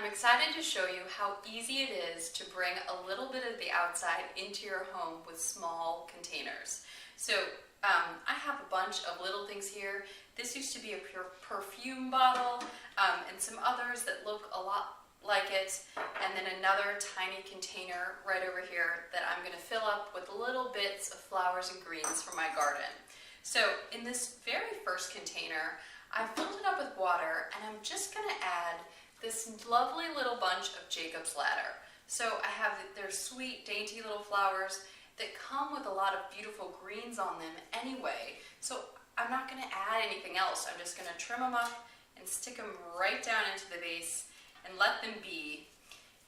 I'm excited to show you how easy it is to bring a little bit of the outside into your home with small containers. So I have a bunch of little things here. This used to be a pure perfume bottle and some others that look a lot like it, and then another tiny container right over here that I'm going to fill up with little bits of flowers and greens from my garden. So in this very first container, I've filled it up with water, and I'm just going to add this lovely little bunch of Jacob's Ladder. So I have their sweet, dainty little flowers that come with a lot of beautiful greens on them anyway. So I'm not going to add anything else. I'm just going to trim them up and stick them right down into the vase and let them be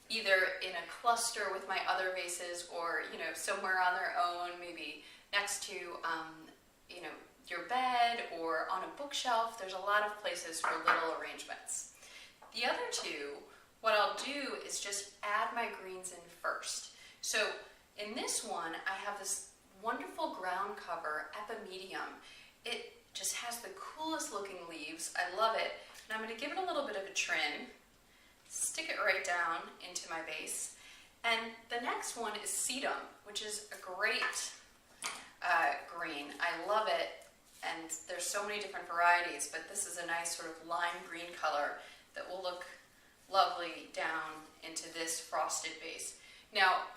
either in a cluster with my other vases or, somewhere on their own, maybe next to, your bed or on a bookshelf. There's a lot of places for little arrangements. The other two, what I'll do is just add my greens in first. So in this one, I have this wonderful ground cover, epimedium. It just has the coolest looking leaves. I love it. And I'm going to give it a little bit of a trim, stick it right down into my vase. And the next one is sedum, which is a great green. I love it. And there's so many different varieties, but this is a nice sort of lime green color that will look lovely down into this frosted vase. Now,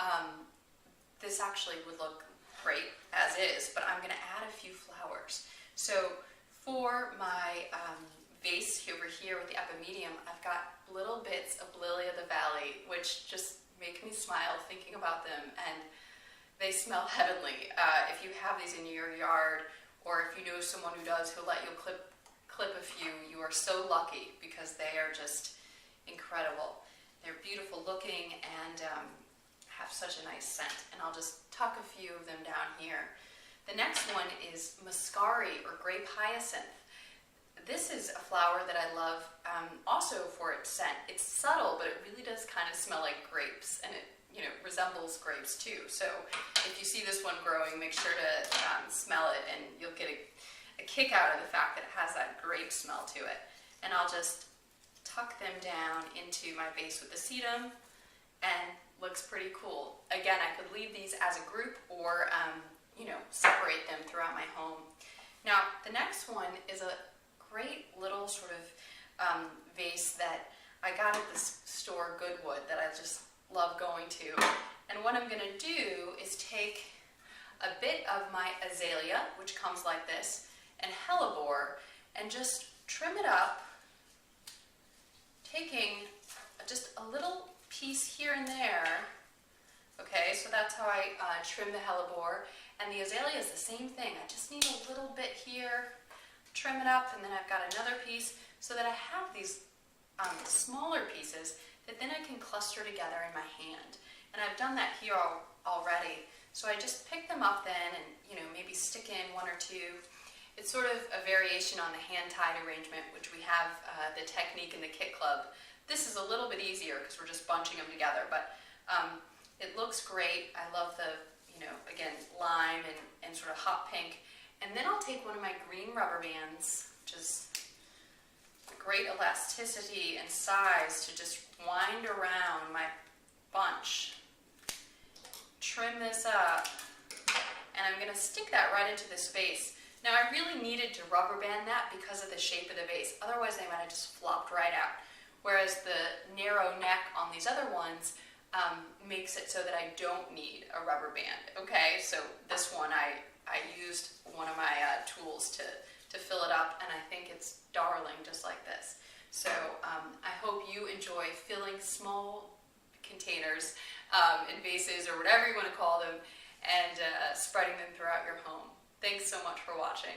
this actually would look great as is, but I'm going to add a few flowers. So for my vase over here with the epimedium, I've got little bits of lily of the valley, which just make me smile thinking about them, and they smell heavenly. If you have these in your yard, or if you know someone who does, who'll let you clip a few, you are so lucky, because they are just incredible. They're beautiful looking and have such a nice scent, and I'll just tuck a few of them down here. The next one is muscari, or grape hyacinth. This is a flower that I love also for its scent. It's subtle, but it really does kind of smell like grapes, and it resembles grapes too. So if you see this one growing, make sure to smell it, and you'll get a kick out of the fact that it has that grape smell to it. And I'll just tuck them down into my vase with the sedum, and looks pretty cool. Again, I could leave these as a group or separate them throughout my home. Now, the next one is a great little sort of vase that I got at this store, Goodwood, that I just love going to. And what I'm going to do is take a bit of my azalea, which comes like this, and hellebore, and just trim it up, taking just a little piece here and there. Okay, so that's how I trim the hellebore. And the azalea is the same thing. I just need a little bit here, trim it up, and then I've got another piece, so that I have these smaller pieces that then I can cluster together in my hand. And I've done that here already. So I just pick them up then and maybe stick in one or two. It's sort of a variation on the hand-tied arrangement, which we have the technique in the Kit Club. This is a little bit easier because we're just bunching them together, but it looks great. I love the, again, lime and sort of hot pink. And then I'll take one of my green rubber bands, which is great elasticity and size, to just wind around my bunch. Trim this up, and I'm going to stick that right into this vase. Now, I really needed to rubber band that because of the shape of the vase. Otherwise, they might have just flopped right out. Whereas the narrow neck on these other ones makes it so that I don't need a rubber band. Okay, so this one I used one of my tools to fill it up, and I think it's darling just like this. So I hope you enjoy filling small containers in vases, or whatever you want to call them, and spreading them throughout your home. Thanks so much for watching.